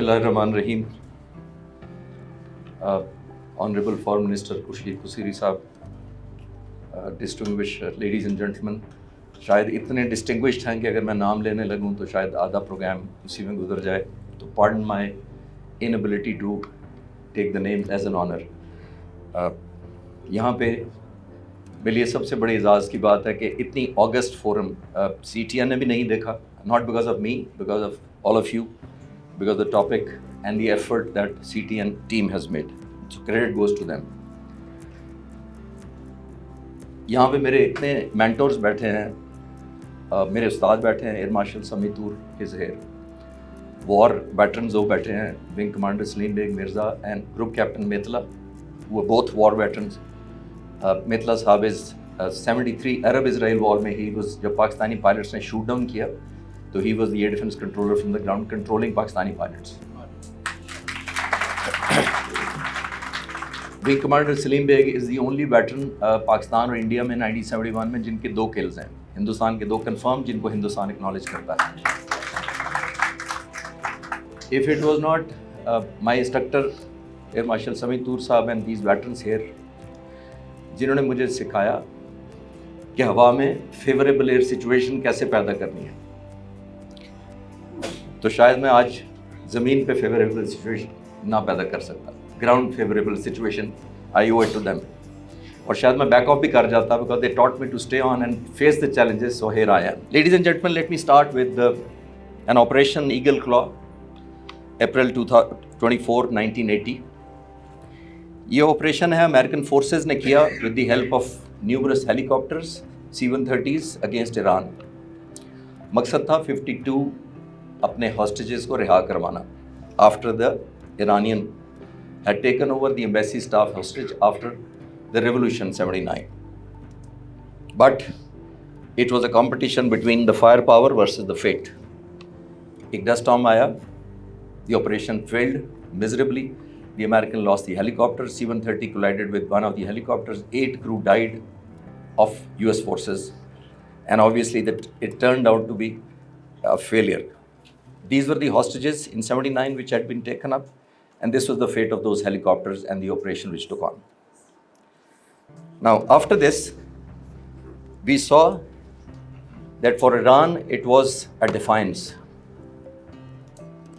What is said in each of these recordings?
Bismillahirrahmanirrahim. Honorable Foreign Minister Kusiri Saab, distinguished ladies and gentlemen, शायद इतने distinguished हैं कि अगर मैं नाम लेने लगूं तो शायद आधा प्रोग्राम उसी में गुजर जाए, तो pardon my inability to take the name as an honor. यहाँ पे मेरे लिए सबसे बड़ी एजाज़ की बात है कि इतनी ऑगस्ट फोरम CTN ने भी नहीं देखा, not because of me, because of all of you, because of the topic and the effort that CTN team has made. So credit goes to them. यहाँ पे मेरे इतने mentors बैठे हैं, मेरे उस्ताद बैठे हैं, एयर मार्शल समीतूर हिज हेयर, वॉर वेटरन्स वो बैठे हैं, wing commander Salim Baig Mirza and group captain मेतला, वो बोथ वॉर वेटरन्स. मेतला साहब इज़ 73 अरब इसराइल वॉर में ही वाज, जब पाकिस्तानी पायलट्स ने शूट डाउन किया तो he was the air defence controller from the ground controlling Pakistani pilots. Wing commander Salim Baig is the only veteran Pakistan और India में 1971 में जिनके 2 किल्स हैं, हिंदुस्तान के 2 कंफर्म जिनको हिंदुस्तान एक्नॉलेज करता है. If it was not my instructor air marshal समीतूर साहब एंड दीज वेटरन्स हियर, जिन्होंने मुझे सिखाया कि हवा में फेवरेबल एयर सिचुएशन कैसे पैदा करनी है, तो शायद मैं आज ज़मीन पे फेवरेबल सिचुएशन ना पैदा कर सकता. Ground favourable situation I owe it to them, और शायद मैं बैक ऑफ भी कर जाता because they taught me to stay on and face the challenges. So here I am. Ladies and gentlemen, let me start with an operation Eagle Claw, April 24, 1980. ये operation है American forces ने किया with the help of numerous helicopters C-130s against Iran. मकसद था 52 अपने hostages को रिहा करवाना after the Iranian had taken over the embassy staff hostage after the revolution 79. But it was a competition between the firepower versus the fate. एक dust storm आया, the operation failed miserably. The American lost the helicopter. C-130 collided with one of the helicopters. 8 crew died of US forces, and obviously that it turned out to be a failure. These were the hostages in 79 which had been taken up, and this was the fate of those helicopters and the operation which took on. Now, after this, we saw that for Iran, it was a defiance.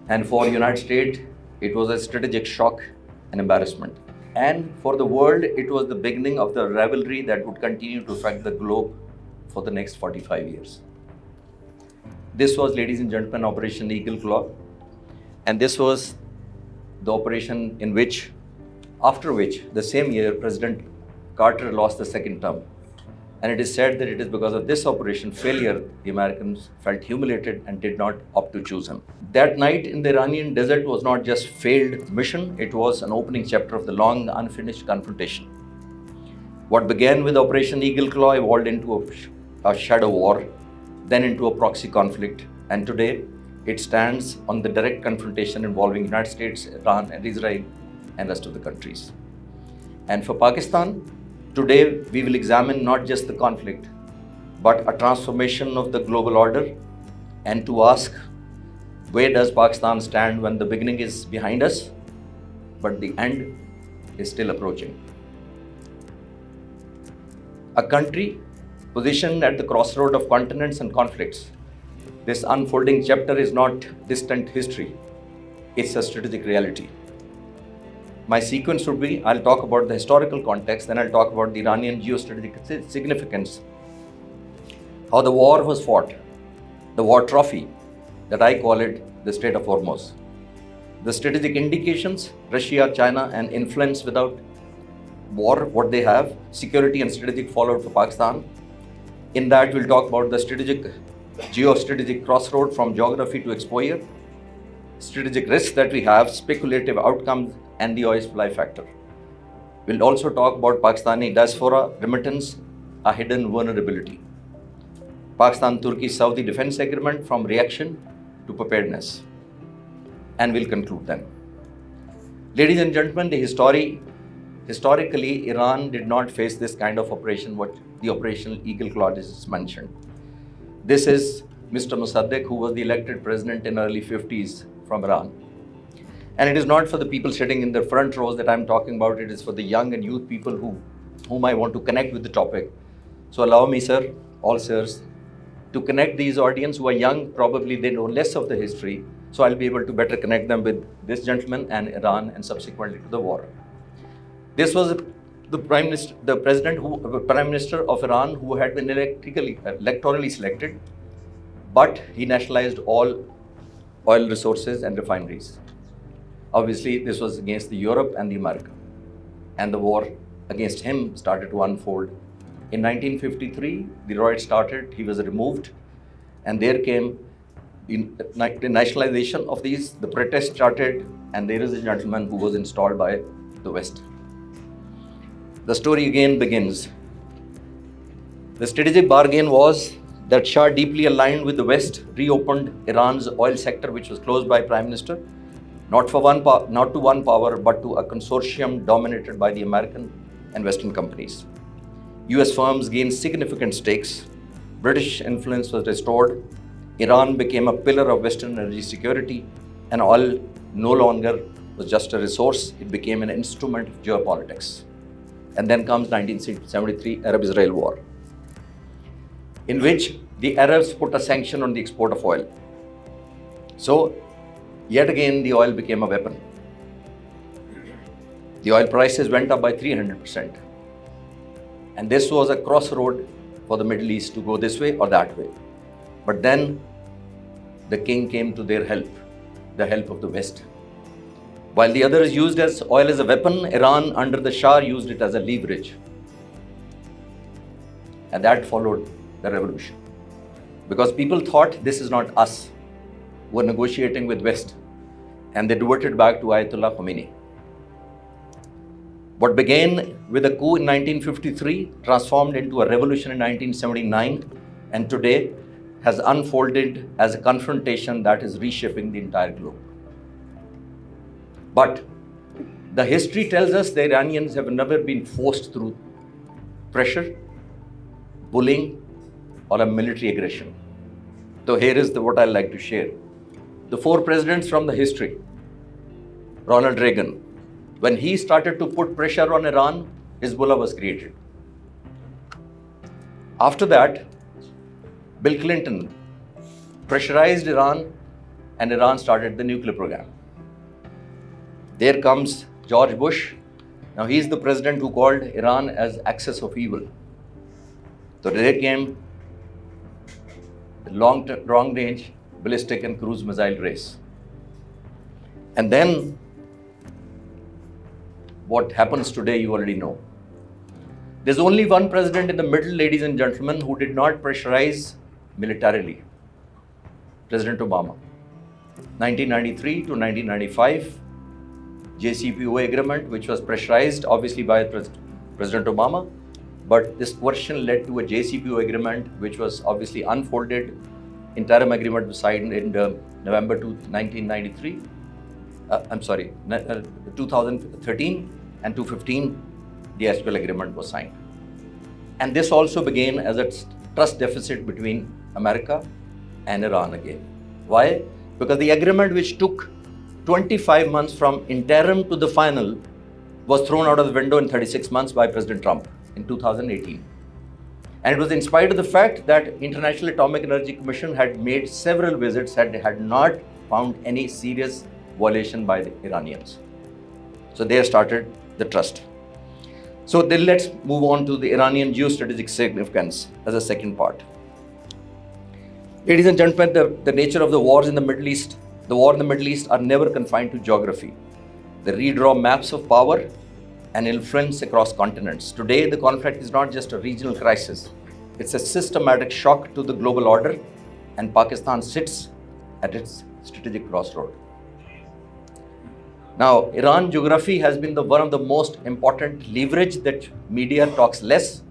And for United States, it was a strategic shock and embarrassment. And for the world, it was the beginning of the rivalry that would continue to affect the globe for the next 45 years. This was, ladies and gentlemen, Operation Eagle Claw. And this was the operation in which, after which, the same year, President Carter lost the second term. And it is said that it is because of this operation failure, the Americans felt humiliated and did not opt to choose him. That night in the Iranian desert was not just failed mission, it was an opening chapter of the long unfinished confrontation. What began with Operation Eagle Claw evolved into a shadow war, then into a proxy conflict, and today it stands on the direct confrontation involving United States, Iran, and Israel, and rest of the countries. And for Pakistan, today we will examine not just the conflict, but a transformation of the global order, and to ask, where does Pakistan stand when the beginning is behind us, but the end is still approaching? A country positioned at the crossroad of continents and conflicts. This unfolding chapter is not distant history, it's a strategic reality. My sequence would be, I'll talk about the historical context, then I'll talk about the Iranian geostrategic significance, how the war was fought, the war trophy, that I call it the Strait of Hormuz, the strategic indications, Russia, China, and influence without war, what they have, security and strategic fallout for Pakistan. In that, we'll talk about the geostrategic crossroad from geography to exposure, strategic risks that we have, speculative outcomes, and the oil supply factor. We'll also talk about Pakistani diaspora remittance, a hidden vulnerability. Pakistan-Turkey-Saudi defense agreement from reaction to preparedness. And we'll conclude then. Ladies and gentlemen, historically, Iran did not face this kind of operation, what the Operation Eagle Claw is mentioned. This is Mr. Mossadegh, who was the elected president in early 50s from Iran. And it is not for the people sitting in the front rows that I'm talking about. It is for the young and youth people whom I want to connect with the topic. So allow me, sir, all sirs, to connect these audience who are young. Probably they know less of the history. So I'll be able to better connect them with this gentleman and Iran and subsequently to the war. This was the Prime Minister of Iran who had been electorally selected, but he nationalized all oil resources and refineries. Obviously, this was against the Europe and the America, and the war against him started to unfold. In 1953, the riot started, he was removed, and there came the nationalization of these, the protest started, and there is a gentleman who was installed by the West. The story again begins. The strategic bargain was that Shah, deeply aligned with the West, reopened Iran's oil sector, which was closed by Prime Minister, not to one power, but to a consortium dominated by the American and Western companies. US firms gained significant stakes. British influence was restored. Iran became a pillar of Western energy security, and oil no longer was just a resource, it became an instrument of geopolitics. And then comes 1973 Arab-Israel war, in which the Arabs put a sanction on the export of oil. So, yet again, the oil became a weapon. The oil prices went up by 300%. And this was a crossroad for the Middle East to go this way or that way. But then the king came to their help, the help of the West. While the others used oil as a weapon, Iran under the Shah used it as a leverage. And that followed the revolution. Because people thought this is not us who are negotiating with West, and they diverted back to Ayatollah Khomeini. What began with a coup in 1953 transformed into a revolution in 1979, and today has unfolded as a confrontation that is reshaping the entire globe. But the history tells us the Iranians have never been forced through pressure, bullying, or a military aggression. So here is what I like to share. The 4 presidents from the history. Ronald Reagan, when he started to put pressure on Iran, Hezbollah was created. After that, Bill Clinton pressurized Iran, and Iran started the nuclear program. There comes George Bush. Now he is the president who called Iran as axis of evil. So there came the long-range ballistic and cruise missile race. And then what happens today, you already know. There's only one president in the middle, ladies and gentlemen, who did not pressurize militarily. President Obama. 1993 to 1995, JCPOA agreement, which was pressurized obviously by President Obama, but this question led to a JCPOA agreement, which was obviously unfolded. Interim agreement was signed in November 1993. 2013, and 2015, the actual agreement was signed. And this also began as a trust deficit between America and Iran again. Why? Because the agreement, which took 25 months from interim to the final, was thrown out of the window in 36 months by President Trump in 2018. And it was in spite of the fact that International Atomic Energy Commission had made several visits, had not found any serious violation by the Iranians. So they started the trust. So then let's move on to the Iranian geostrategic significance as a second part. Ladies and gentlemen, the nature of the wars in the Middle East, the war in the Middle East are never confined to geography. They redraw maps of power and influence across continents. Today, the conflict is not just a regional crisis. It's a systematic shock to the global order, and Pakistan sits at its strategic crossroad. Now, Iran geography has been one of the most important leverage that media talks less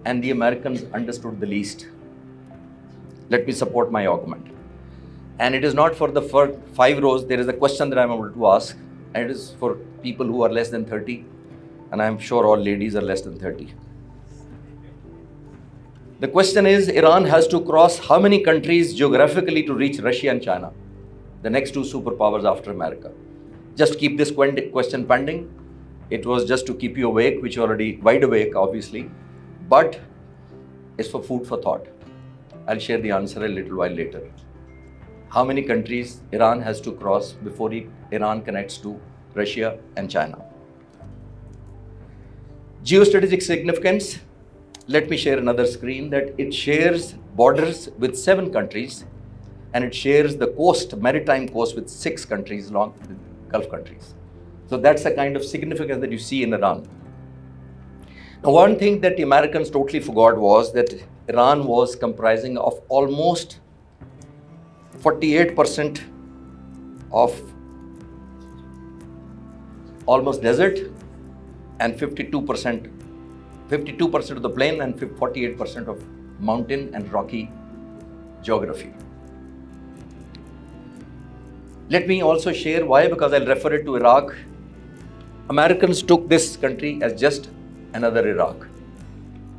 and the Americans understood the least. Let me support my argument. And it is not for the first 5 rows. There is a question that I'm able to ask, and it is for people who are less than 30, and I'm sure all ladies are less than 30. The question is, Iran has to cross how many countries geographically to reach Russia and China, the next 2 superpowers after America? Just keep this question pending. It was just to keep you awake, which you're already wide awake, obviously, but it's for food for thought. I'll share the answer a little while later. How many countries Iran has to cross before Iran connects to Russia and China? Geostrategic significance. Let me share another screen that it shares borders with 7 countries and it shares the coast, maritime coast with 6 countries along the Gulf countries. So that's the kind of significance that you see in Iran. Now, one thing that the Americans totally forgot was that Iran was comprising of almost 48% of almost desert and 52% of the plain and 48% of mountain and rocky geography. Let me also share why, because I'll refer it to Iraq. Americans took this country as just another Iraq.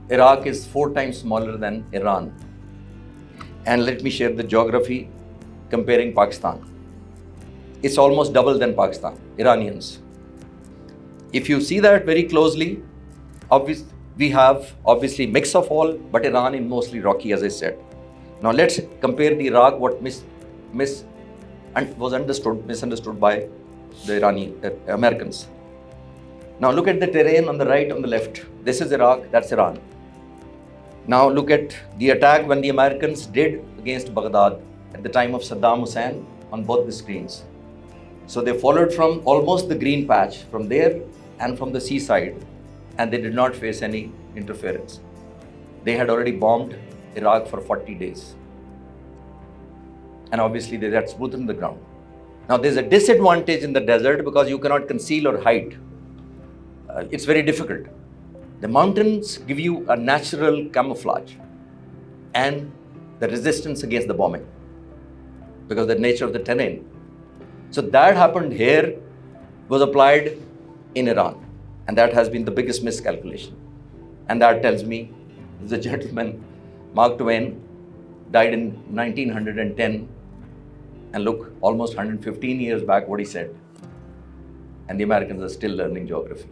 Iraq is 4 times smaller than Iran. And let me share the geography comparing Pakistan. It's almost double than Pakistan, Iranians. If you see that very closely, we have obviously mix of all, but Iran is mostly rocky, as I said. Now let's compare the Iraq, what misunderstood by the Americans. Now look at the terrain on the right, on the left. This is Iraq, that's Iran. Now look at the attack when the Americans did against Baghdad at the time of Saddam Hussein on both the screens. So they followed from almost the green patch, from there and from the seaside, and they did not face any interference. They had already bombed Iraq for 40 days. And obviously they had smoothened the ground. Now there's a disadvantage in the desert because you cannot conceal or hide. It's very difficult. The mountains give you a natural camouflage and the resistance against the bombing because of the nature of the terrain. So that happened here, was applied in Iran, and that has been the biggest miscalculation. And that tells me the gentleman, Mark Twain, died in 1910, and look, almost 115 years back what he said. And the Americans are still learning geography.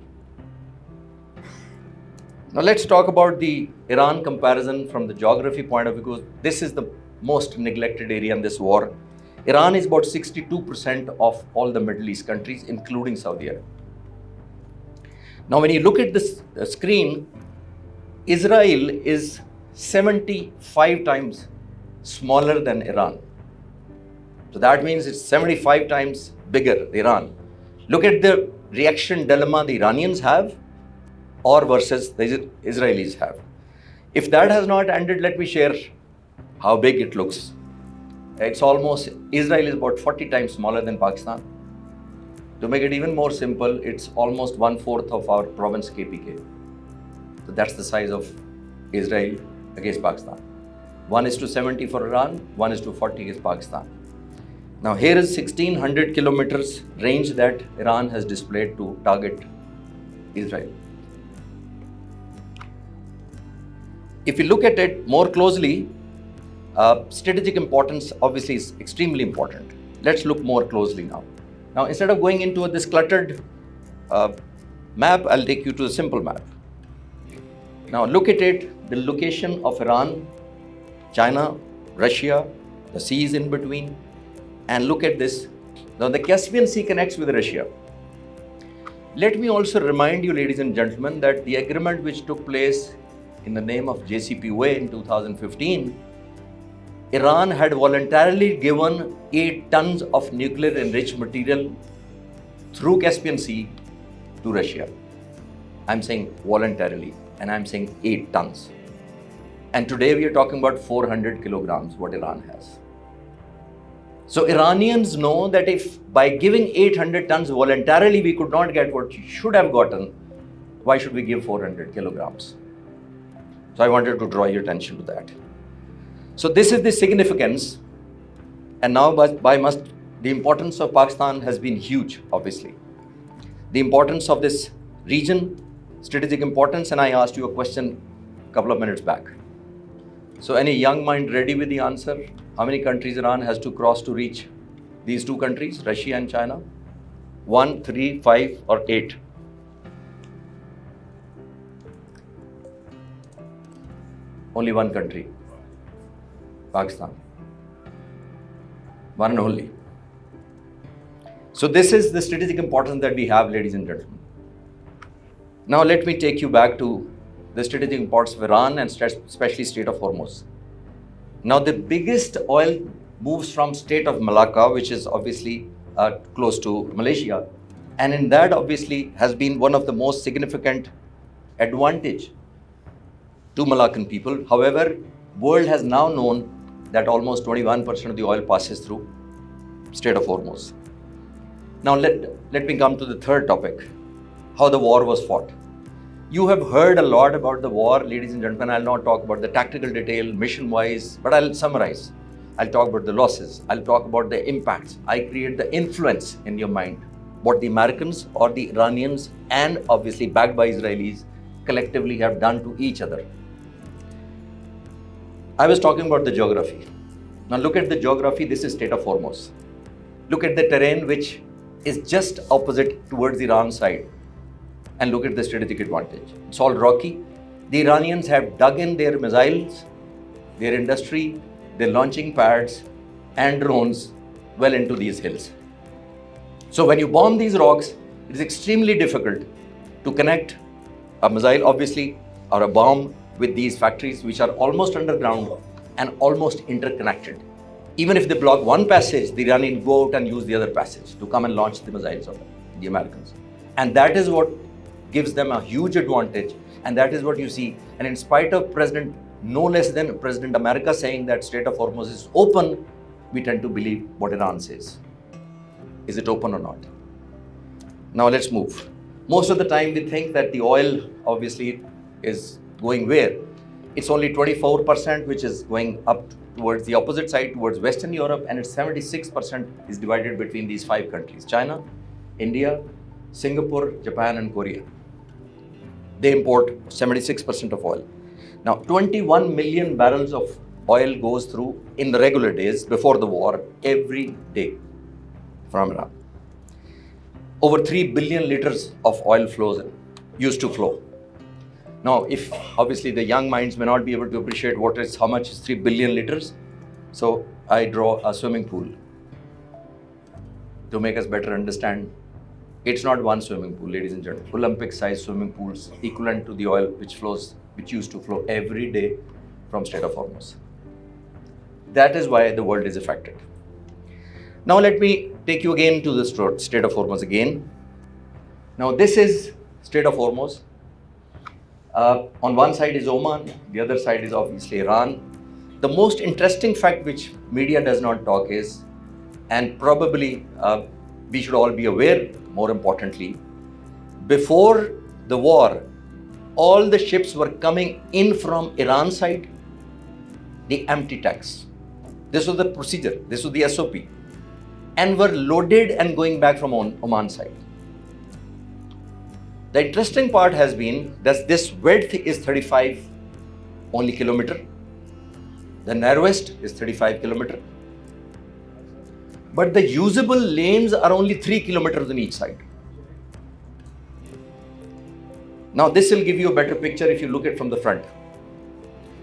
Now let's talk about the Iran comparison from the geography point of view, because this is the most neglected area in this war. Iran is about 62% of all the Middle East countries, including Saudi Arabia. Now when you look at this screen, Israel is 75 times smaller than Iran. So that means it's 75 times bigger, Iran. Look at the reaction dilemma the Iranians have or versus the Israelis have. If that has not ended, let me share how big it looks. It's almost, Israel is about 40 times smaller than Pakistan. To make it even more simple, it's almost 1/4 of our province KPK. So that's the size of Israel against Pakistan. 1:70 for Iran, 1:40 against Pakistan. Now here is 1600 kilometers range that Iran has displayed to target Israel. If you look at it more closely, strategic importance obviously is extremely important. Let's look more closely now. Now, instead of going into this cluttered map, I'll take you to a simple map. Now, look at it, the location of Iran, China, Russia, the seas in between, and look at this. Now, the Caspian Sea connects with Russia. Let me also remind you, ladies and gentlemen, that the agreement which took place in the name of JCPOA in 2015, Iran had voluntarily given 8 tons of nuclear enriched material through Caspian Sea to Russia. I'm saying voluntarily, and I'm saying 8 tons. And today we are talking about 400 kilograms, what Iran has. So Iranians know that if by giving 800 tons voluntarily we could not get what we should have gotten, why should we give 400 kilograms? So I wanted to draw your attention to that. So this is the significance, and now the importance of Pakistan has been huge, obviously. The importance of this region, strategic importance, and I asked you a question a couple of minutes back. So any young mind ready with the answer? How many countries Iran has to cross to reach these 2 countries, Russia and China? 1, 3, 5, or 8? Only one country, Pakistan. One and only. So this is the strategic importance that we have, ladies and gentlemen. Now let me take you back to the strategic importance of Iran and especially Strait of Hormuz. Now the biggest oil moves from Strait of Malacca, which is obviously close to Malaysia, and in that obviously has been one of the most significant advantage to Malaccan people. However, world has now known that almost 21% of the oil passes through Strait of Hormuz. Now let me come to the third topic, how the war was fought. You have heard a lot about the war, ladies and gentlemen. I'll not talk about the tactical detail, mission-wise, but I'll summarize. I'll talk about the losses. I'll talk about the impacts. I create the influence in your mind, what the Americans or the Iranians and obviously backed by Israelis collectively have done to each other. I was talking about the geography. Now look at the geography. This is Strait of Hormuz. Look at the terrain, which is just opposite towards the Iran side. And look at the strategic advantage. It's all rocky. The Iranians have dug in their missiles, their industry, their launching pads and drones well into these hills. So when you bomb these rocks, it is extremely difficult to connect a missile, obviously, or a bomb with these factories, which are almost underground and almost interconnected. Even if they block one passage, the Iranians go out and use the other passage to come and launch the missiles on the Americans. And that is what gives them a huge advantage. And that is what you see. And in spite of President, no less than President America saying that Strait of Hormuz is open, we tend to believe what Iran says. Is it open or not? Now let's move. Most of the time we think that the oil obviously is going where? It's only 24% which is going up towards the opposite side, towards Western Europe, and it's 76% is divided between these 5 countries, China, India, Singapore, Japan and Korea. They import 76% of oil. Now 21 million barrels of oil goes through in the regular days before the war every day from Iran. Over 3 billion liters of oil flows in, used to flow. Now, if obviously the young minds may not be able to appreciate how much is 3 billion liters, so I draw a swimming pool to make us better understand. It's not one swimming pool, ladies and gentlemen. Olympic-sized swimming pools equivalent to the oil which used to flow every day from Strait of Hormuz. That is why the world is affected. Now let me take you again to the Strait of Hormuz again. Now this is Strait of Hormuz. On one side is Oman, the other side is obviously Iran. The most interesting fact which media does not talk is, and probably we should all be aware, more importantly, before the war, all the ships were coming in from Iran side, the empty tanks. This was the procedure, this was the SOP, and were loaded and going back from Oman side. The interesting part has been that this width is 35 only kilometer. The narrowest is 35 kilometer. But the usable lanes are only 3 kilometers on each side. Now this will give you a better picture if you look at from the front.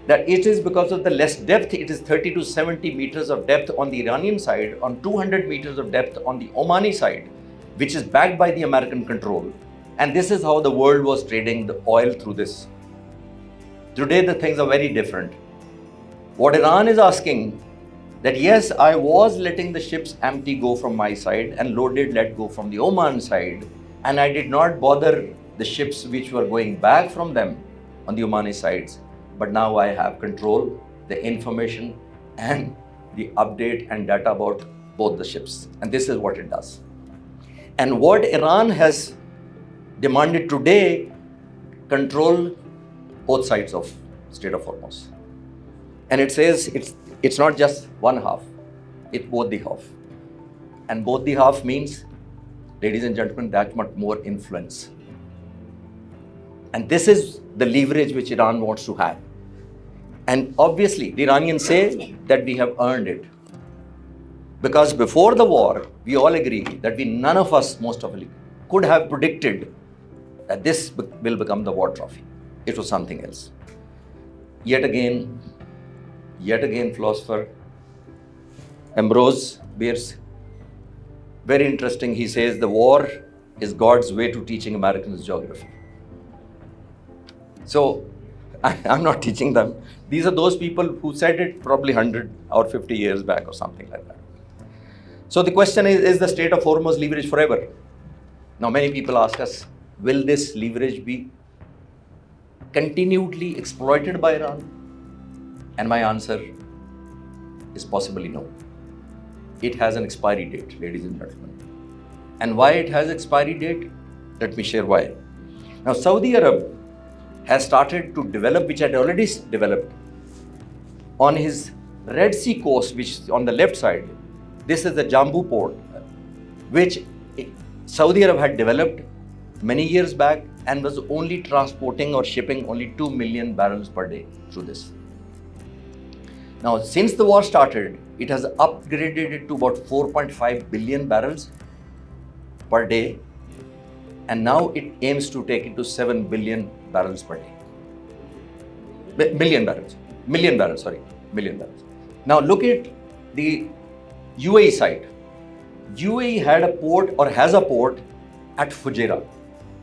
That it is because of the less depth, it is 30 to 70 meters of depth on the Iranian side, on 200 meters of depth on the Omani side, which is backed by the American control. And this is how the world was trading the oil through this. Today the things are very different. What Iran is asking, that yes, I was letting the ships empty go from my side and loaded let go from the Oman side, and I did not bother the ships which were going back from them on the Omani sides. But now I have control, the information and the update and data about both the ships. And this is what it does. And what Iran has demanded today, control both sides of Strait of Hormuz. And it says it's not just one half, it's both the half. And both the half means, ladies and gentlemen, that much more influence. And this is the leverage which Iran wants to have. And obviously, the Iranians say that we have earned it. Because before the war, we all agree that none of us, most of us, could have predicted that this will become the war trophy. It was something else. Yet again, philosopher Ambrose Bierce, very interesting, he says the war is God's way to teaching Americans geography. So I'm not teaching them. These are those people who said it probably 100 or 50 years back or something like that. So the question is the Strait of Hormuz leverage forever? Now many people ask us, will this leverage be continually exploited by Iran? And my answer is possibly no. It has an expiry date, ladies and gentlemen. And why it has expiry date? Let me share why. Now Saudi Arab has started to develop, which had already developed, on his Red Sea coast, which is on the left side. This is the Jambu port, which Saudi Arab had developed many years back and was only transporting or shipping only 2 million barrels per day through this. Now, since the war started, it has upgraded it to about 4.5 billion barrels per day, and now it aims to take it to 7 billion barrels per day. Million barrels. Now look at the UAE side. UAE had a port or has a port at Fujairah.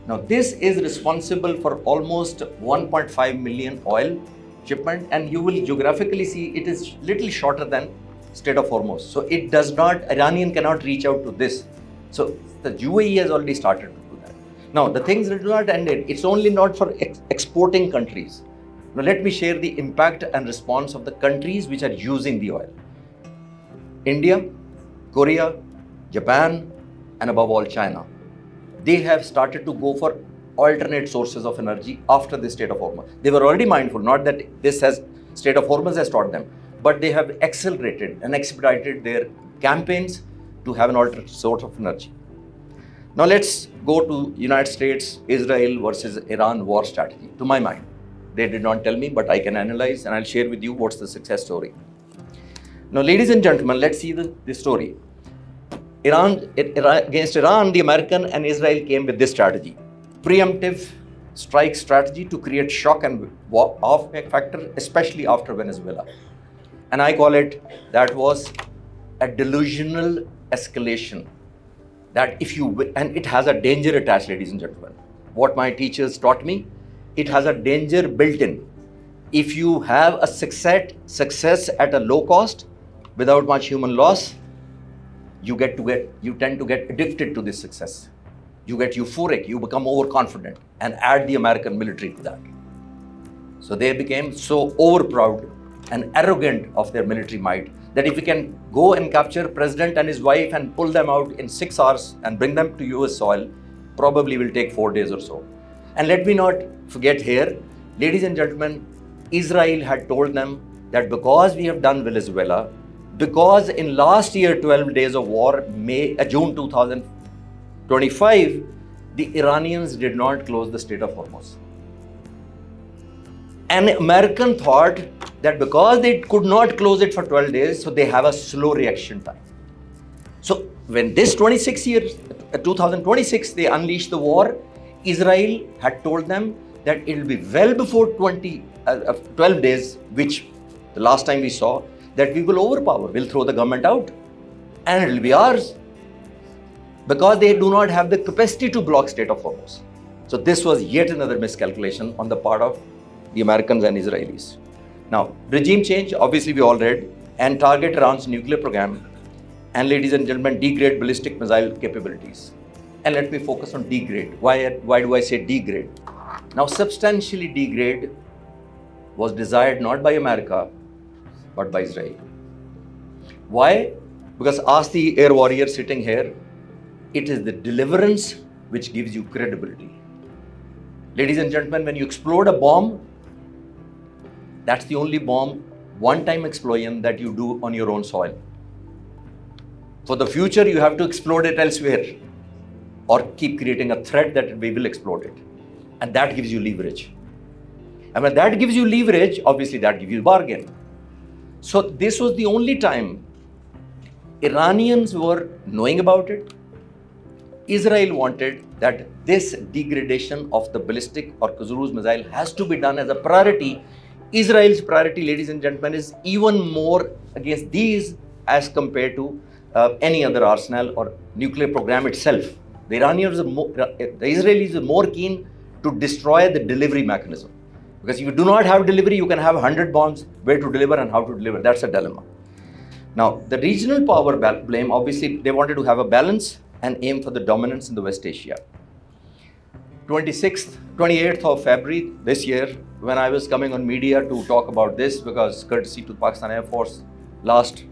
Now this is responsible for almost 1.5 million oil shipment, and you will geographically see it is little shorter than Strait of Hormuz. So it does not, Iranian cannot reach out to this. So the UAE has already started to do that. Now the things do not end it. It's only not for exporting countries. Now let me share the impact and response of the countries which are using the oil. India, Korea, Japan, and above all China. They have started to go for alternate sources of energy after the Strait of Hormuz. They were already mindful, not that Strait of Hormuz has taught them, but they have accelerated and expedited their campaigns to have an alternate source of energy. Now let's go to United States, Israel versus Iran war strategy. To my mind, they did not tell me, but I can analyze and I'll share with you what's the success story. Now, ladies and gentlemen, let's see the story. Against Iran, the American and Israel came with this strategy. Preemptive strike strategy to create shock and off factor, especially after Venezuela. And I call it, that was a delusional escalation. That if you, and it has a danger attached, ladies and gentlemen. What my teachers taught me, it has a danger built in. If you have a success at a low cost, without much human loss, you tend to get addicted to this success. You get euphoric, you become overconfident, and add the American military to that. So they became so overproud and arrogant of their military might that if we can go and capture president and his wife and pull them out in 6 hours and bring them to US soil, probably will take 4 days or so. And let me not forget here, ladies and gentlemen, Israel had told them that because we have done Venezuela, because in last year 12 days of war, June 2025, the Iranians did not close the Strait of Hormuz. And American thought that because they could not close it for 12 days, so they have a slow reaction time. So when this 2026, they unleashed the war, Israel had told them that it will be well before 12 days, which the last time we saw, that we will overpower, we'll throw the government out, and it will be ours. Because they do not have the capacity to block Strait of Hormuz. So this was yet another miscalculation on the part of the Americans and Israelis. Now, regime change, obviously we all read, and target Iran's nuclear program, and ladies and gentlemen, degrade ballistic missile capabilities. And let me focus on degrade. Why do I say degrade? Now, substantially degrade was desired not by America, but by Israel. Why? Because ask the air warrior sitting here, it is the deliverance which gives you credibility. Ladies and gentlemen, when you explode a bomb, that's the only bomb, one-time explosion that you do on your own soil. For the future, you have to explode it elsewhere or keep creating a threat that we will explode it. And that gives you leverage. And when that gives you leverage, obviously that gives you bargain. So this was the only time Iranians were knowing about it. Israel wanted that this degradation of the ballistic or cruise missile has to be done as a priority. Israel's priority, ladies and gentlemen, is even more against these as compared to any other arsenal or nuclear program itself. The Israelis are more keen to destroy the delivery mechanism. Because if you do not have delivery, you can have 100 bombs, where to deliver and how to deliver. That's a dilemma. Now, the regional power blame, obviously, they wanted to have a balance and aim for the dominance in the West Asia. 28th of February this year, when I was coming on media to talk about this, because courtesy to Pakistan Air Force, last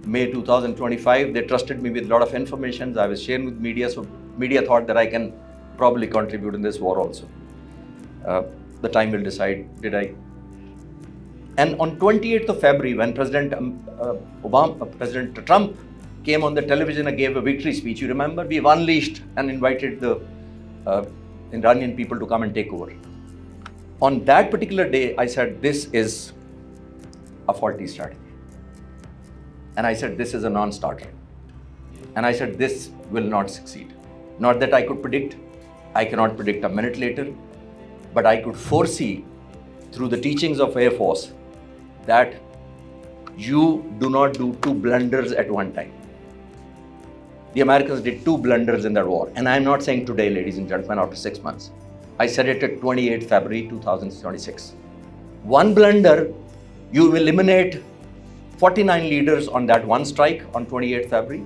May 2025, they trusted me with a lot of information I was sharing with media, so media thought that I can probably contribute in this war also. The time will decide, did I? And on 28th of February, when President Trump came on the television and gave a victory speech, you remember, we've unleashed and invited the Iranian people to come and take over. On that particular day, I said, this is a faulty strategy. And I said, this is a non-starter. And I said, this will not succeed. Not that I could predict. I cannot predict a minute later. But I could foresee through the teachings of Air Force that you do not do two blunders at one time. The Americans did two blunders in that war. And I'm not saying today, ladies and gentlemen, after 6 months. I said it at 28 February 2026. One blunder, you eliminate 49 leaders on that one strike on 28 February.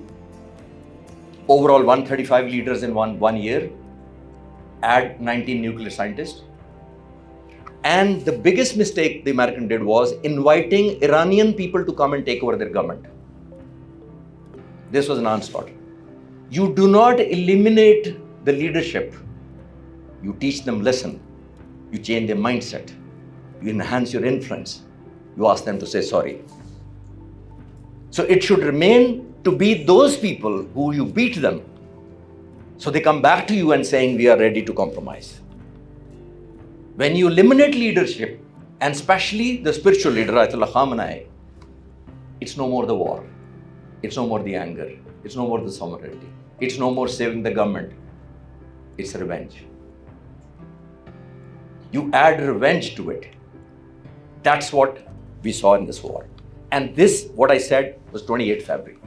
Overall, 135 leaders in one year. Add 19 nuclear scientists. And the biggest mistake the American did was inviting Iranian people to come and take over their government. This was a non-starter. You do not eliminate the leadership. You teach them lesson. You change their mindset. You enhance your influence. You ask them to say sorry. So it should remain to be those people who you beat them. So they come back to you and saying, we are ready to compromise. When you eliminate leadership, and especially the spiritual leader, Ayatollah Khamenei, it's no more the war. It's no more the anger. It's no more the sovereignty. It's no more saving the government. It's revenge. You add revenge to it. That's what we saw in this war. And this, what I said, was 28 February.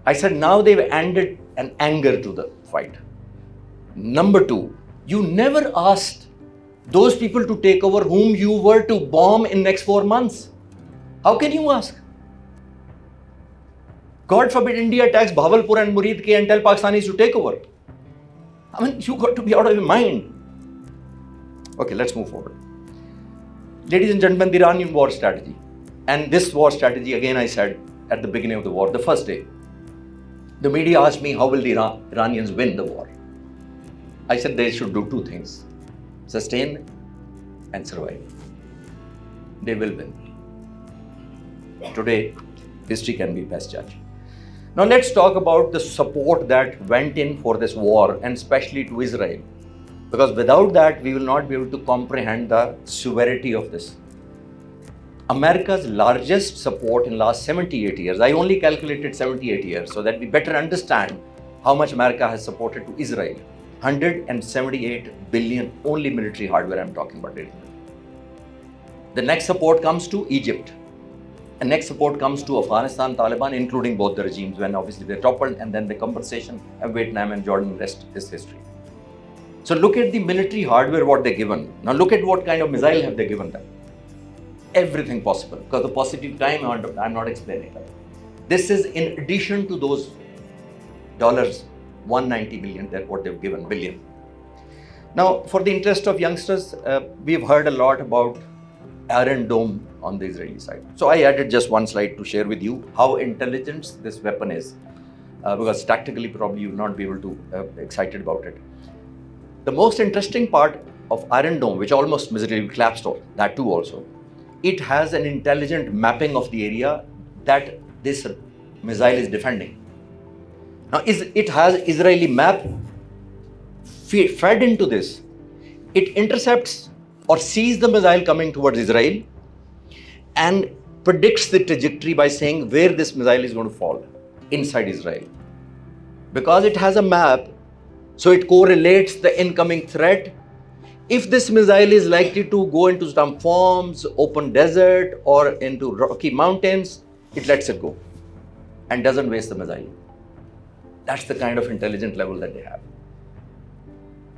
I said, now they've added an anger to the fight. Number two, you never asked those people to take over whom you were to bomb in next 4 months. How can you ask? God forbid India attacks Bahawalpur and Murid and tell Pakistanis to take over. I mean, you got to be out of your mind. Okay, let's move forward. Ladies and gentlemen, the Iranian war strategy. And this war strategy, again, I said at the beginning of the war, the first day, the media asked me, how will the Iranians win the war? I said they should do two things: sustain and survive. They will win. Today, history can be best judge. Now let's talk about the support that went in for this war, and especially to Israel. Because without that, we will not be able to comprehend the severity of this. America's largest support in last 78 years, I only calculated 78 years so that we better understand how much America has supported to Israel. 178 billion only military hardware I'm talking about. The next support comes to Egypt. And next support comes to Afghanistan, Taliban, including both the regimes when obviously they toppled, and then the compensation of Vietnam and Jordan, rest is history. So look at the military hardware, what they're given. Now look at what kind of missile have they given them. Everything possible, because the positive time I'm not explaining. This is in addition to those dollars, 190 million, that what they've given, billion. Now, for the interest of youngsters, we've heard a lot about Iron Dome on the Israeli side. So I added just one slide to share with you how intelligent this weapon is, because tactically probably you will not be able to excited about it. The most interesting part of Iron Dome, which almost miserably collapsed, that too also, it has an intelligent mapping of the area that this missile is defending. Now, it has Israeli map fed into this. It intercepts or sees the missile coming towards Israel, and predicts the trajectory by saying where this missile is going to fall inside Israel. Because it has a map, so it correlates the incoming threat. If this missile is likely to go into some farms, open desert, or into rocky mountains, it lets it go and doesn't waste the missile. That's the kind of intelligence level that they have.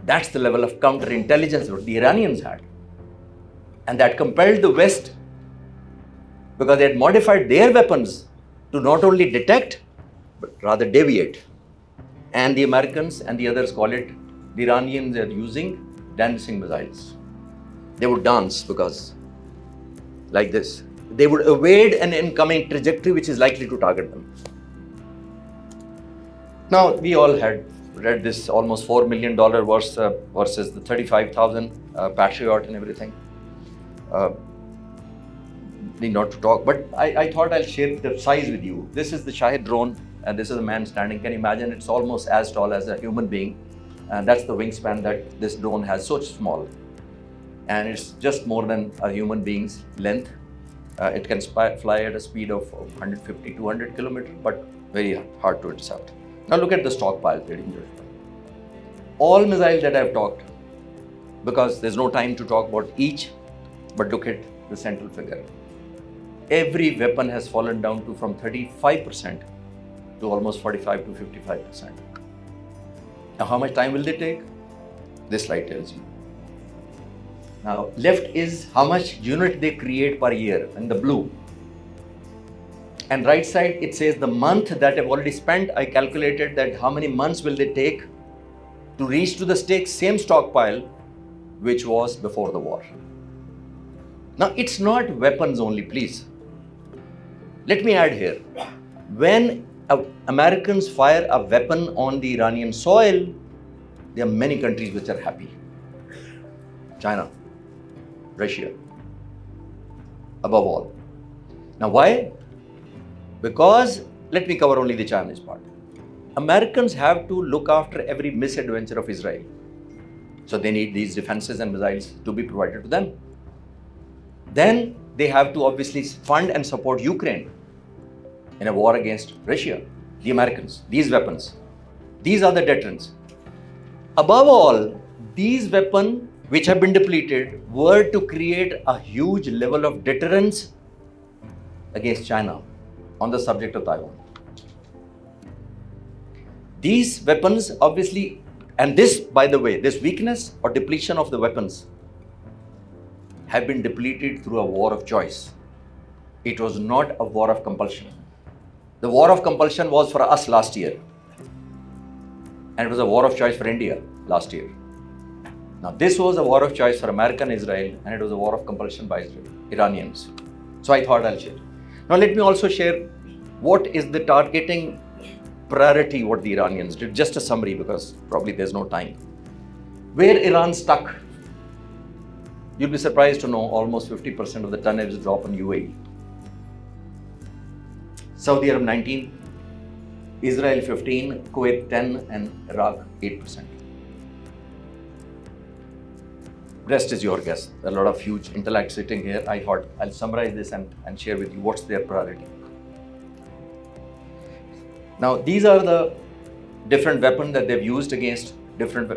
That's the level of counterintelligence that the Iranians had. And that compelled the West, because they had modified their weapons to not only detect, but rather deviate. And the Americans and the others call it, the Iranians are using dancing missiles. They would dance because, like this, they would evade an incoming trajectory which is likely to target them. Now, we all had read this almost $4 million versus the 35,000 Patriot and everything. Need not to talk, but I thought I'll share the size with you. This is the Shahid drone, and this is a man standing. Can you imagine? It's almost as tall as a human being. And that's the wingspan that this drone has, so small. And it's just more than a human being's length. It can fly at a speed of 150, 200 kilometers, but very hard to intercept. Now look at the stockpile, all missiles that I've talked, because there's no time to talk about each, but look at the central figure. Every weapon has fallen down to from 35% to almost 45 to 55%. Now, how much time will they take? This slide tells you. Now, left is how much unit they create per year in the blue. And right side, it says the month that I've already spent. I calculated that how many months will they take to reach to the same stockpile, which was before the war. Now, it's not weapons only, please. Let me add here. When Americans fire a weapon on the Iranian soil, there are many countries which are happy. China, Russia, above all. Now, why? Because, let me cover only the Chinese part. Americans have to look after every misadventure of Israel. So they need these defenses and missiles to be provided to them. Then they have to obviously fund and support Ukraine in a war against Russia, the Americans, these weapons. These are the deterrents. Above all, these weapons which have been depleted were to create a huge level of deterrence against China on the subject of Taiwan. These weapons obviously, and this, by the way, this weakness or depletion of the weapons have been depleted through a war of choice. It was not a war of compulsion. The war of compulsion was for us last year. And it was a war of choice for India last year. Now, this was a war of choice for America and Israel, and it was a war of compulsion by Iranians. So I thought I'll share. Now, let me also share what is the targeting priority what the Iranians did. Just a summary, because probably there's no time. Where Iran stuck, you'll be surprised to know almost 50% of the tonnage drop on UAE. Saudi Arab 19, Israel 15, Kuwait 10, and Iraq 8%. Rest is your guess. A lot of huge intellect sitting here. I thought I'll summarize this and share with you what's their priority. Now, these are the different weapons that they've used against different,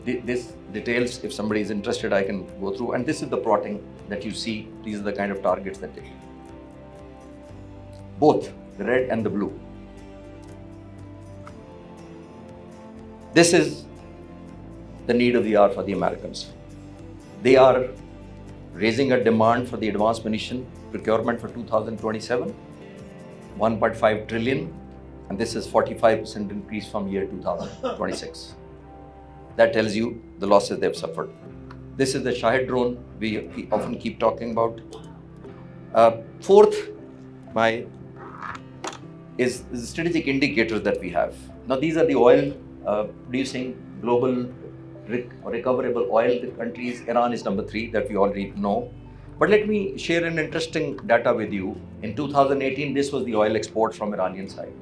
this details, if somebody is interested, I can go through. And this is the plotting that you see. These are the kind of targets that they hit. Both the red and the blue. This is the need of the hour for the Americans. They are raising a demand for the advanced munition procurement for 2027, 1.5 trillion, and this is 45% increase from year 2026. That tells you the losses they've suffered. This is the Shahid drone we often keep talking about. Fourth, is the strategic indicators that we have. Now, these are the oil producing global recoverable oil countries. Iran is number 3, that we already know. But let me share an interesting data with you. In 2018, this was the oil export from Iranian side.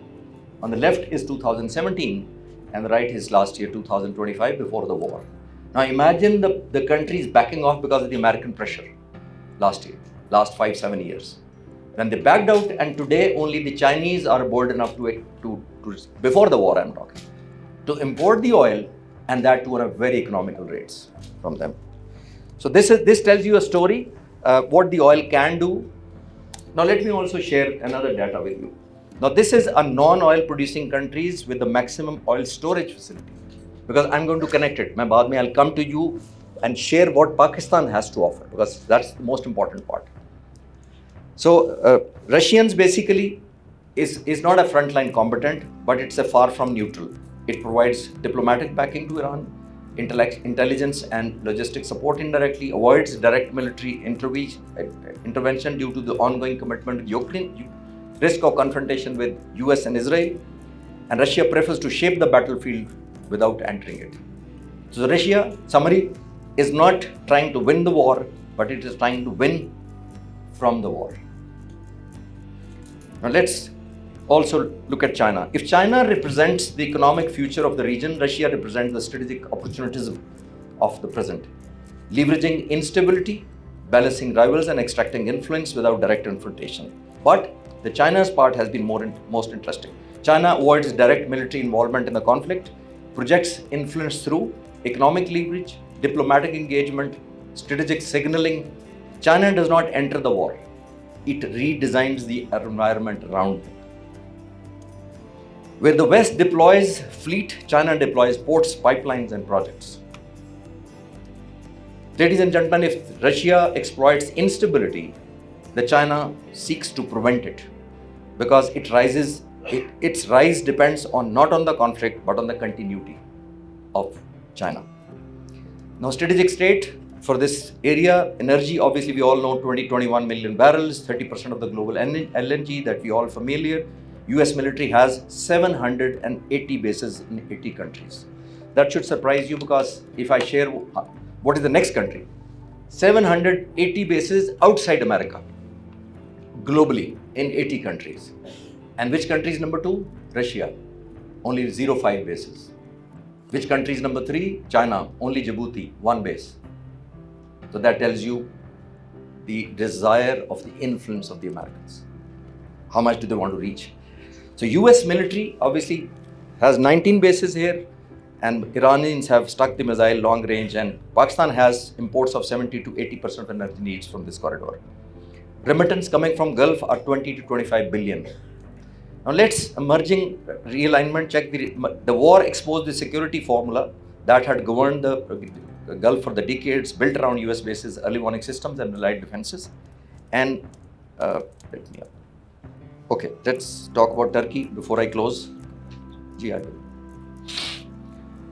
On the left is 2017, and the right is last year, 2025, before the war. Now imagine the countries backing off because of the American pressure last year, last 5-7 years. When they backed out, and today only the Chinese are bold enough to before the war I'm talking, to import the oil, and that too on a very economical rates from them. So this tells you a story, what the oil can do. Now let me also share another data with you. Now this is a non-oil producing countries with the maximum oil storage facility, because I'm going to connect it. I'll come to you and share what Pakistan has to offer, because that's the most important part. So Russians basically is not a frontline combatant, but it's a far from neutral. It provides diplomatic backing to Iran, intelligence and logistic support indirectly, avoids direct military intervention due to the ongoing commitment to Ukraine, risk of confrontation with US and Israel, and Russia prefers to shape the battlefield without entering it. So Russia, summary, is not trying to win the war, but it is trying to win from the war. Now let's also look at China. If China represents the economic future of the region, Russia represents the strategic opportunism of the present, leveraging instability, balancing rivals and extracting influence without direct confrontation. But the China's part has been most interesting. China avoids direct military involvement in the conflict, projects influence through economic leverage, diplomatic engagement, strategic signaling. China does not enter the war. It redesigns the environment around it. Where the West deploys fleet, China deploys ports, pipelines, and projects. Ladies and gentlemen, if Russia exploits instability, the China seeks to prevent it, because its rise depends not on the conflict, but on the continuity of China. Now, strategic state for this area, energy, obviously we all know 21 million barrels, 30% of the global LNG that we all familiar. US military has 780 bases in 80 countries. That should surprise you, because if I share what is the next country, 780 bases outside America, globally in 80 countries. And which country is number 2? Russia, only 0.5 bases. Which country is number 3? China, only Djibouti, 1 base. So that tells you the desire of the influence of the Americans. How much do they want to reach? So US military obviously has 19 bases here, and Iranians have stuck the missile long range, and Pakistan has imports of 70 to 80% of energy needs from this corridor. Remittance coming from Gulf are 20 to 25 billion. Now let's emerging realignment check. The war exposed the security formula that had governed the Gulf for the decades, built around US bases, early warning systems, and allied defenses. And let's talk about Turkey before I close.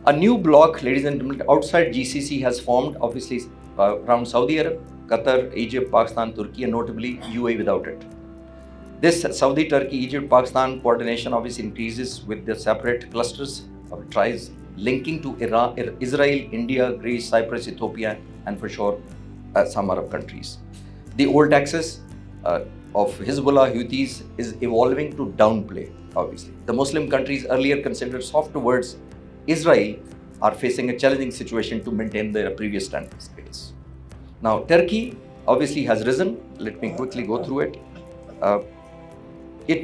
A new bloc, ladies and gentlemen, outside GCC has formed, obviously around Saudi Arabia, Qatar, Egypt, Pakistan, Turkey, and notably UAE without it. This Saudi, Turkey, Egypt, Pakistan coordination obviously increases with the separate clusters of tribes linking to Iran, Israel, India, Greece, Cyprus, Ethiopia, and for sure some Arab countries. The old axis of Hezbollah, Houthis is evolving to downplay, obviously. The Muslim countries earlier considered soft towards Israel are facing a challenging situation to maintain their previous standards. Now, Turkey obviously has risen. Let me quickly go through it.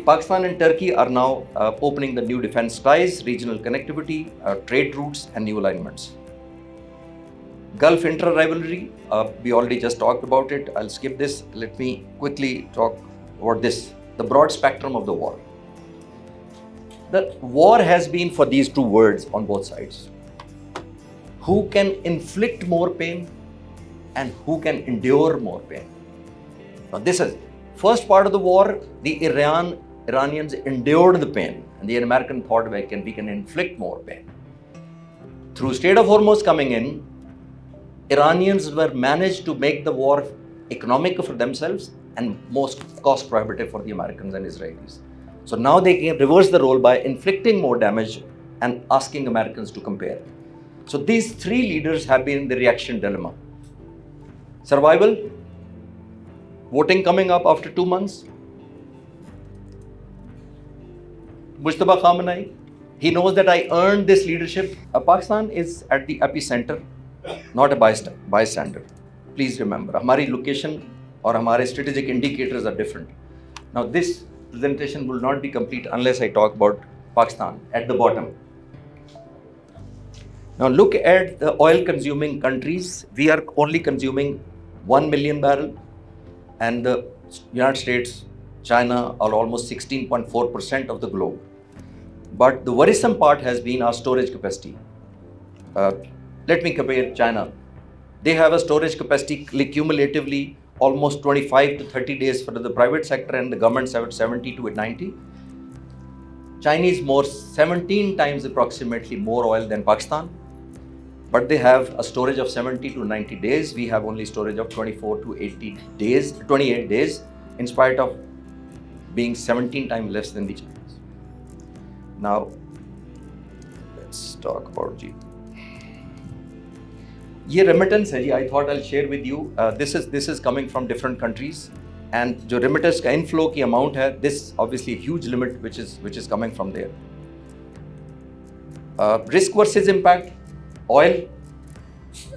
Pakistan and Turkey are now opening the new defense ties, regional connectivity, trade routes, and new alignments. Gulf intra-rivalry, we already just talked about it. I'll skip this. Let me quickly talk about this, the broad spectrum of the war. The war has been for these two words on both sides. Who can inflict more pain and who can endure more pain? Now this is first part of the war, the Iranians endured the pain, and the American thought we can inflict more pain. Through Strait of Hormuz coming in, Iranians were managed to make the war economic for themselves and most cost prohibitive for the Americans and Israelis. So now they can reverse the role by inflicting more damage and asking Americans to compare. So these three leaders have been in the reaction dilemma. Survival, voting coming up after 2 months. Mujtaba Khamenei, he knows that I earned this leadership. Pakistan is at the epicenter, not a bystander. Please remember, हमारी location और हमारे strategic indicators are different. Now, this presentation will not be complete unless I talk about Pakistan at the bottom. Now, look at the oil consuming countries. We are only consuming 1 million barrel, and the United States, China are almost 16.4% of the globe. But the worrisome part has been our storage capacity. Uh, Let me compare China. They have a storage capacity cumulatively almost 25 to 30 days for the private sector, and the governments have it 70 to 90. Chinese more 17 times approximately more oil than Pakistan, but they have a storage of 70 to 90 days. We have only storage of 24 to 80 days, 28 days, in spite of being 17 times less than the Chinese. Now, let's talk about G. ये remittance है जी. I thought I'll share with you. This is coming from different countries, and जो remittance का inflow की amount है, this obviously huge limit which is coming from there. Risk versus impact: oil,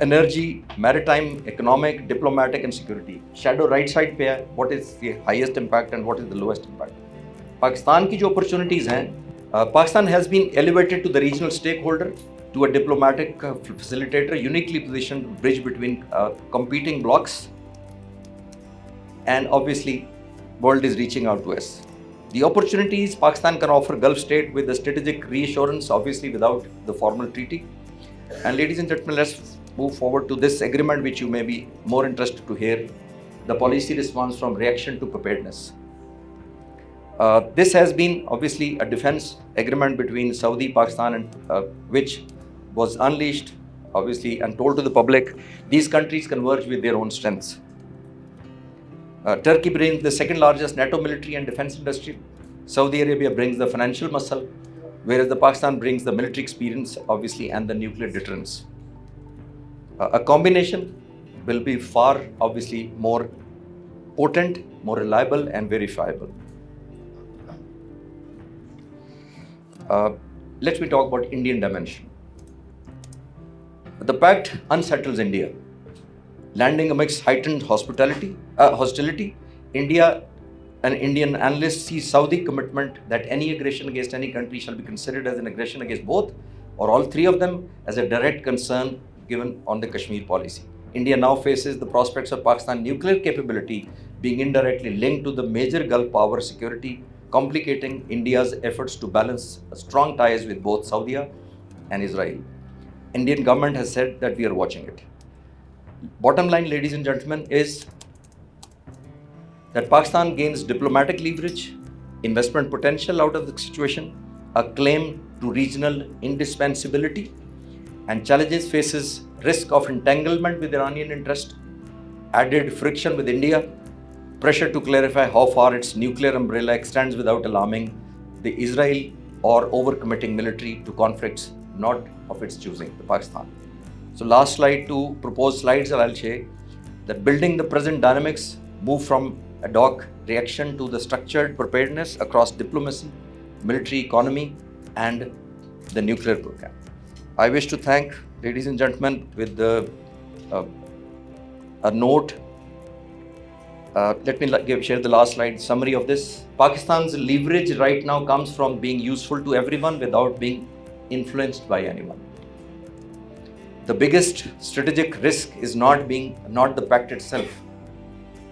energy, maritime, economic, diplomatic, and security. Shadow right side पे है. What is the highest impact and what is the lowest impact? Pakistan की जो opportunities हैं, Pakistan has been elevated to the regional stakeholder, to a diplomatic facilitator, uniquely positioned to bridge between competing blocs, and obviously world is reaching out to us. The opportunities Pakistan can offer Gulf state with the strategic reassurance, obviously without the formal treaty. And ladies and gentlemen, let's move forward to this agreement which you may be more interested to hear, the policy response from reaction to preparedness. This has been obviously a defense agreement between Saudi, Pakistan, and which was unleashed obviously and told to the public. These countries converge with their own strengths. Turkey brings the second largest NATO military and defense industry. Saudi Arabia brings the financial muscle, whereas the Pakistan brings the military experience obviously and the nuclear deterrence. A combination will be far obviously more potent, more reliable and verifiable. Let me talk about Indian dimension. The pact unsettles India. Landing amidst heightened hostility, India and Indian analysts see Saudi commitment that any aggression against any country shall be considered as an aggression against both or all three of them as a direct concern given on the Kashmir policy. India now faces the prospects of Pakistan's nuclear capability being indirectly linked to the major Gulf power security, complicating India's efforts to balance strong ties with both Saudi and Israel. Indian government has said that we are watching it. Bottom line, ladies and gentlemen, is that Pakistan gains diplomatic leverage, investment potential out of the situation, a claim to regional indispensability, and challenges faces risk of entanglement with Iranian interest, added friction with India, pressure to clarify how far its nuclear umbrella extends without alarming the Israel or overcommitting military to conflicts not of its choosing, the Pakistan. So last slide, two proposed slides I'll share, that building the present dynamics, move from ad hoc reaction to the structured preparedness across diplomacy, military economy, and the nuclear program. I wish to thank, ladies and gentlemen, with a note. Let me share the last slide summary of this. Pakistan's leverage right now comes from being useful to everyone without being influenced by anyone. The biggest strategic risk is not the pact itself.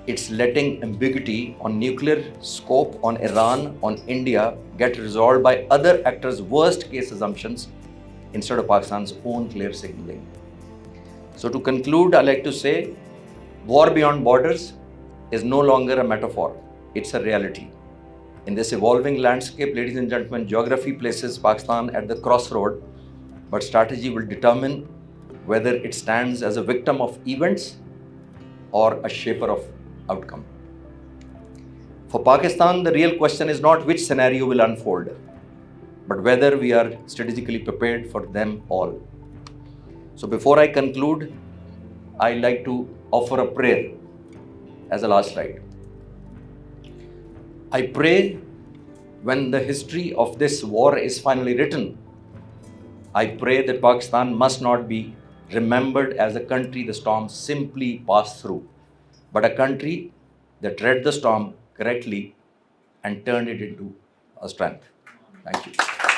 It's letting ambiguity on nuclear scope, on Iran, on India get resolved by other actors' worst case assumptions instead of Pakistan's own clear signaling. So to conclude, I like to say, war beyond borders is no longer a metaphor. It's a reality. In this evolving landscape, ladies and gentlemen, geography places Pakistan at the crossroad, but strategy will determine whether it stands as a victim of events or a shaper of outcome. For Pakistan, the real question is not which scenario will unfold, but whether we are strategically prepared for them all. So before I conclude, I like to offer a prayer as a last slide. I pray when the history of this war is finally written, I pray that Pakistan must not be remembered as a country the storm simply passed through, but a country that read the storm correctly and turned it into a strength. Thank you.